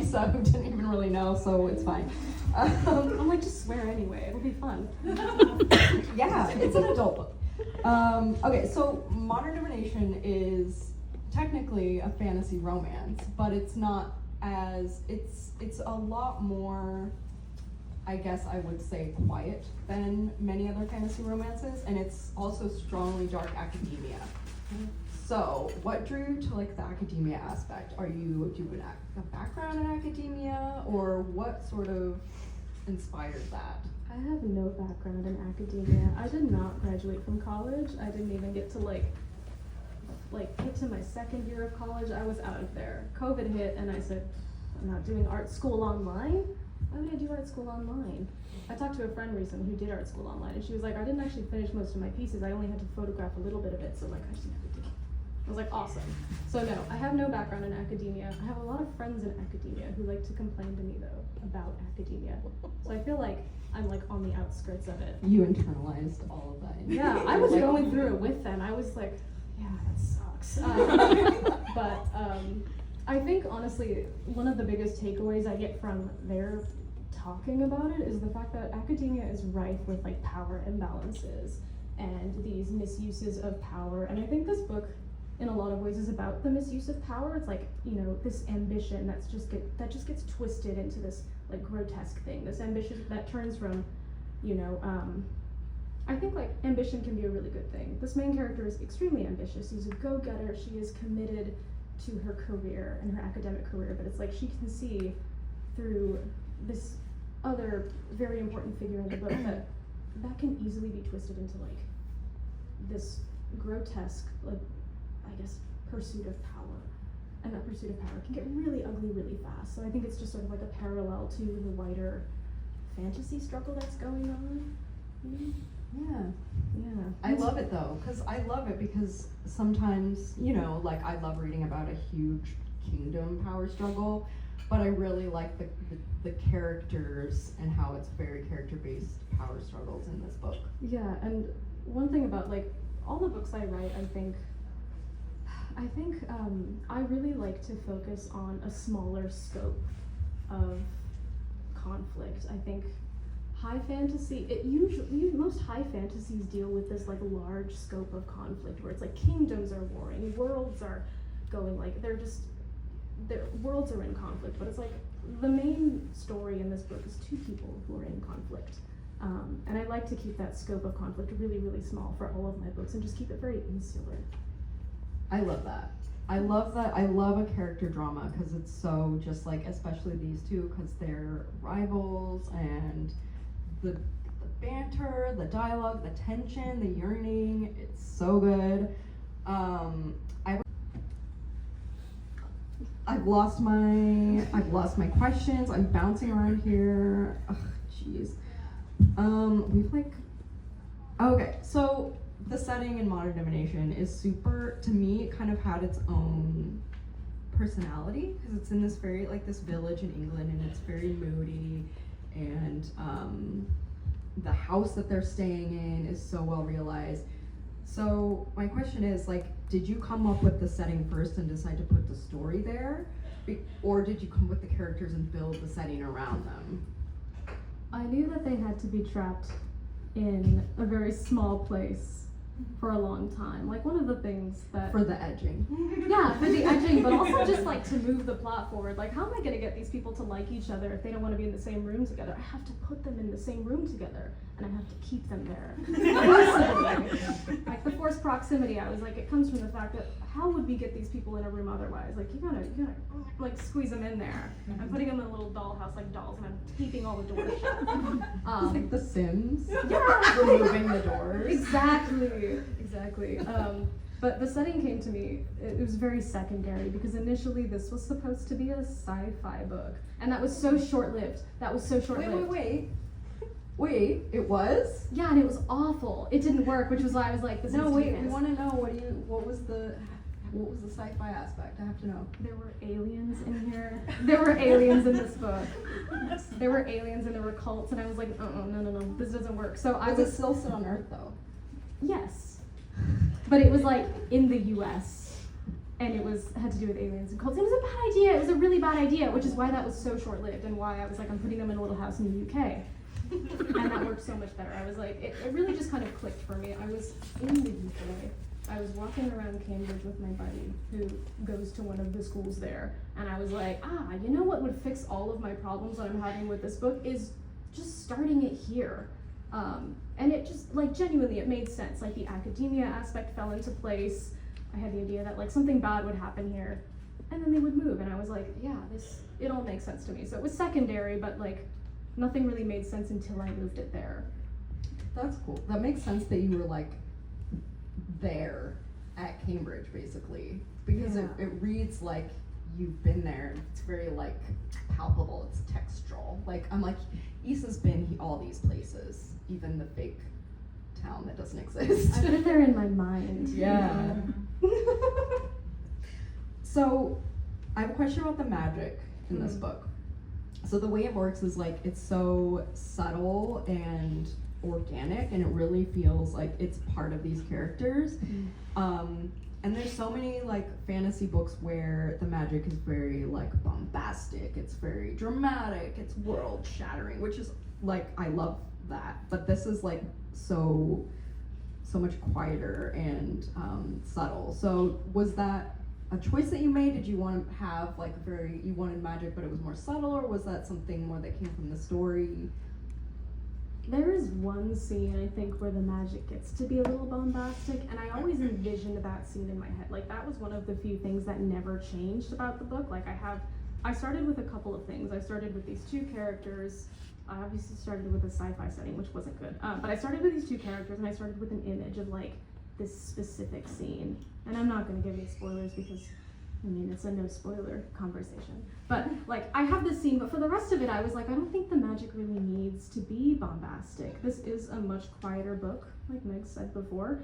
Lisa, who didn't even really know, so it's fine. I'm like, just swear anyway, it'll be fun. Yeah, it's an adult book. Okay, so Modern Divination is technically a fantasy romance, but it's not as, it's a lot more, I guess I would say, quiet than many other fantasy romances, and it's also strongly dark academia. So, what drew you to like the academia aspect? Do you have a background in academia, or what sort of inspired that? I have no background in academia. I did not graduate from college. I didn't even get to like get to my second year of college. I was out of there. COVID hit, and I said, I'm not doing art school online. Why would I do art school online? I talked to a friend recently who did art school online, and she was like, I didn't actually finish most of my pieces. I only had to photograph a little bit of it, so like I just never did. I was like, awesome. So no, I have no background in academia. I have a lot of friends in academia who like to complain to me though about academia. So I feel like I'm like on the outskirts of it. You internalized all of that. Yeah, I was going through it with them. I was like, yeah, that sucks. But I think honestly, one of the biggest takeaways I get from their talking about it is the fact that academia is rife with like power imbalances and these misuses of power. And I think this book, in a lot of ways, is about the misuse of power. It's like, you know, this ambition that just gets twisted into this like grotesque thing. This ambition that turns from, you know, I think like ambition can be a really good thing. This main character is extremely ambitious. She's a go-getter. She is committed to her career and her academic career, but it's like she can see through this other very important figure in the book that can easily be twisted into like this grotesque, like, I guess, pursuit of power. And that pursuit of power can get really ugly really fast. So I think it's just sort of like a parallel to the wider fantasy struggle that's going on. Yeah. I love it though, because sometimes, you know, like I love reading about a huge kingdom power struggle, but I really like the characters and how it's very character-based power struggles in this book. Yeah, and one thing about like all the books I write, I think I really like to focus on a smaller scope of conflict. I think high fantasy, most high fantasies deal with this like large scope of conflict where it's like kingdoms are warring, worlds are going like, their worlds are in conflict, but it's like the main story in this book is two people who are in conflict. And I like to keep that scope of conflict really, really small for all of my books and just keep it very insular. I love that. I love a character drama because it's so just like, especially these two, because they're rivals, and the banter, the dialogue, the tension, the yearning, it's so good. I've lost my questions. I'm bouncing around here. Ugh, jeez. Okay, so the setting in Modern Divination is super, to me, it kind of had its own personality, because it's in this very, like, this village in England, and it's very moody, and the house that they're staying in is so well realized. So my question is, like, did you come up with the setting first and decide to put the story there? Or did you come with the characters and build the setting around them? I knew that they had to be trapped in a very small place for a long time. Like, one of the things that... For the edging. Yeah, for the edging, but also just like to move the plot forward. Like, how am I gonna get these people to like each other if they don't want to be in the same room together? I have to put them in the same room together, and I have to keep them there. Like the forced proximity, I was like, it comes from the fact that how would we get these people in a room otherwise? Like, you gotta like squeeze them in there. I'm putting them in a little dollhouse like dolls, and I'm taping all the doors shut. It's like The Sims. Yeah, removing the doors. Exactly. But the setting came to me, it was very secondary, because initially this was supposed to be a sci-fi book, and that was so short-lived. Wait, it was? Yeah, and it was awful. It didn't work, which was why I was like, this No, needs wait, to be we missed. want to know, what was the sci-fi aspect? I have to know. There were aliens in here. There were aliens in this book. There were aliens and there were cults, and I was like, no, this doesn't work. So I was still set on Earth, though? Yes. But it was like in the US. and it had to do with aliens and cults. It was a bad idea. It was a really bad idea, which is why that was so short-lived and why I was like, I'm putting them in a little house in the UK. And that worked so much better. I was like, it really just kind of clicked for me. I was in the UK. I was walking around Cambridge with my buddy who goes to one of the schools there, and I was like, you know what would fix all of my problems that I'm having with this book is just starting it here. And it just, like, genuinely, it made sense. Like, the academia aspect fell into place. I had the idea that, like, something bad would happen here, and then they would move, and I was like, yeah, it all makes sense to me. So it was secondary, but, like, nothing really made sense until I moved it there. That's cool. That makes sense that you were, like, there at Cambridge, basically, because Yeah. it reads like you've been there. It's very, like, palpable. It's textural. Like, I'm like, Issa's been all these places, even the fake town that doesn't exist. I've been there in my mind. Yeah. So, I have a question about the magic in this book. So the way it works is, like, it's so subtle and organic, and it really feels like it's part of these characters. And there's so many, like, fantasy books where the magic is very, like, bombastic, it's very dramatic, it's world shattering, which is, like, I love that. But this is, like, so much quieter and subtle. So was that a choice that you made? Did you want to have, like, you wanted magic but it was more subtle, or was that something more that came from the story? There is one scene, I think, where the magic gets to be a little bombastic, and I always envisioned that scene in my head. Like, that was one of the few things that never changed about the book. Like, I started with a couple of things. I started with these two characters. I obviously started with a sci-fi setting, which wasn't good. But I started with these two characters, and I started with an image of, like, this specific scene. And I'm not going to give you spoilers because, I mean, it's a no spoiler conversation. But, like, I have this scene, but for the rest of it, I was like, I don't think the magic really needs to be bombastic. This is a much quieter book, like Meg said before.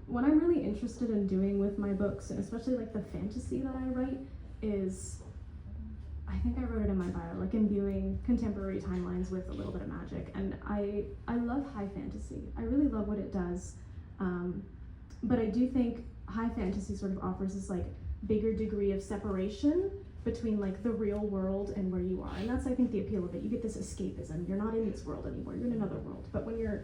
What I'm really interested in doing with my books, and especially, like, the fantasy that I write, is, I think I wrote it in my bio, like, imbuing contemporary timelines with a little bit of magic. And I love high fantasy. I really love what it does. But I do think high fantasy sort of offers this, like, bigger degree of separation between, like, the real world and where you are. And that's, I think, the appeal of it. You get this escapism. You're not in this world anymore. You're in another world. But when you're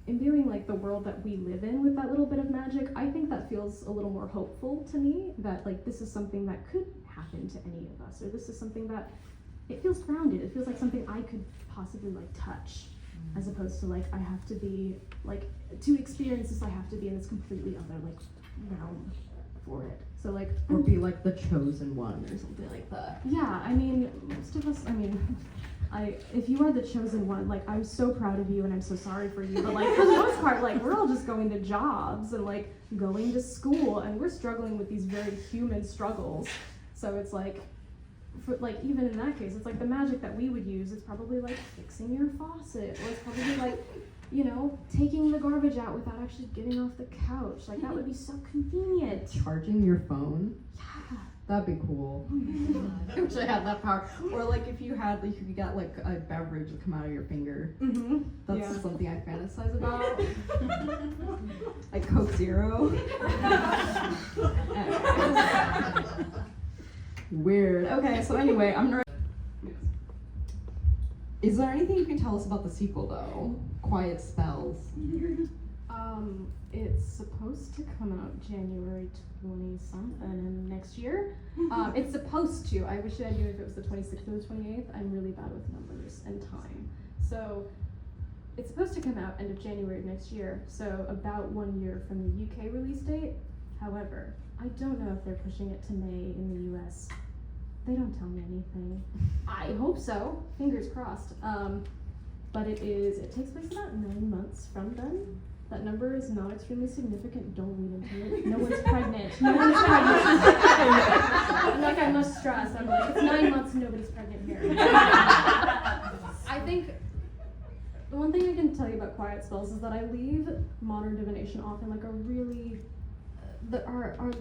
imbuing, like, the world that we live in with that little bit of magic, I think that feels a little more hopeful to me, that, like, this is something that could happen to any of us, or this is something that, it feels grounded. It feels like something I could possibly, like, touch, as opposed to, like, I have to be, like, to experience this, I have to be in this completely other, like, realm for it. So, like, Or be like the chosen one or something like that. yeah, I mean, most of us, I mean, if you are the chosen one, like, I'm so proud of you and I'm so sorry for you, but, like, for the most part, like, we're all just going to jobs and, like, going to school, and we're struggling with these very human struggles. So it's like, even in that case, it's like the magic that we would use is probably, like, fixing your faucet, or it's probably, like, you know, taking the garbage out without actually getting off the couch. Like, that would be so convenient. Charging your phone? Yeah. That'd be cool. I wish I had that power. Or, like, if you got, like, a beverage that come out of your finger. That's something I fantasize about. Like Coke Zero. Weird. Okay, so anyway, Is there anything you can tell us about the sequel, though? Quiet Spells. It's supposed to come out January 20-something next year. It's supposed to. I wish I knew if it was the 26th or the 28th. I'm really bad with numbers and time. So it's supposed to come out end of January of next year, so about 1 year from the UK release date. However, I don't know if they're pushing it to May in the US. They don't tell me anything. I hope so. Fingers crossed. But it takes place about 9 months from then. That number is not extremely significant. Don't read into it. No one's pregnant. No one's pregnant. I'm like, I must stress. I'm like, it's 9 months and nobody's pregnant here. I think the one thing I can tell you about Quiet Spells is that I leave modern divination off in, like, a really, our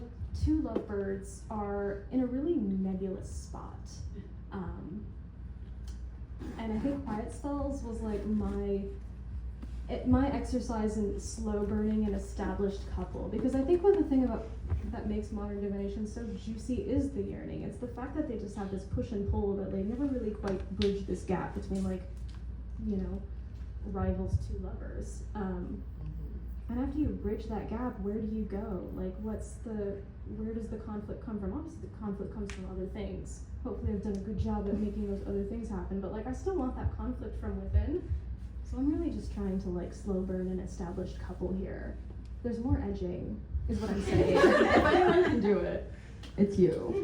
two lovebirds are in a really nebulous spot. And I think Quiet Spells was, like, my exercise in slow burning an established couple, because I think one of the thing about that makes modern divination so juicy is the yearning. It's the fact that they just have this push and pull that they never really quite bridge this gap between, like, you know, rivals to lovers. And after you bridge that gap, where do you go? Like, where does the conflict come from? Obviously the conflict comes from other things. Hopefully I've done a good job at making those other things happen, but like I still want that conflict from within. So I'm really just trying to like slow burn an established couple here. There's more edging, is what I'm saying. If anyone can do it, it's you.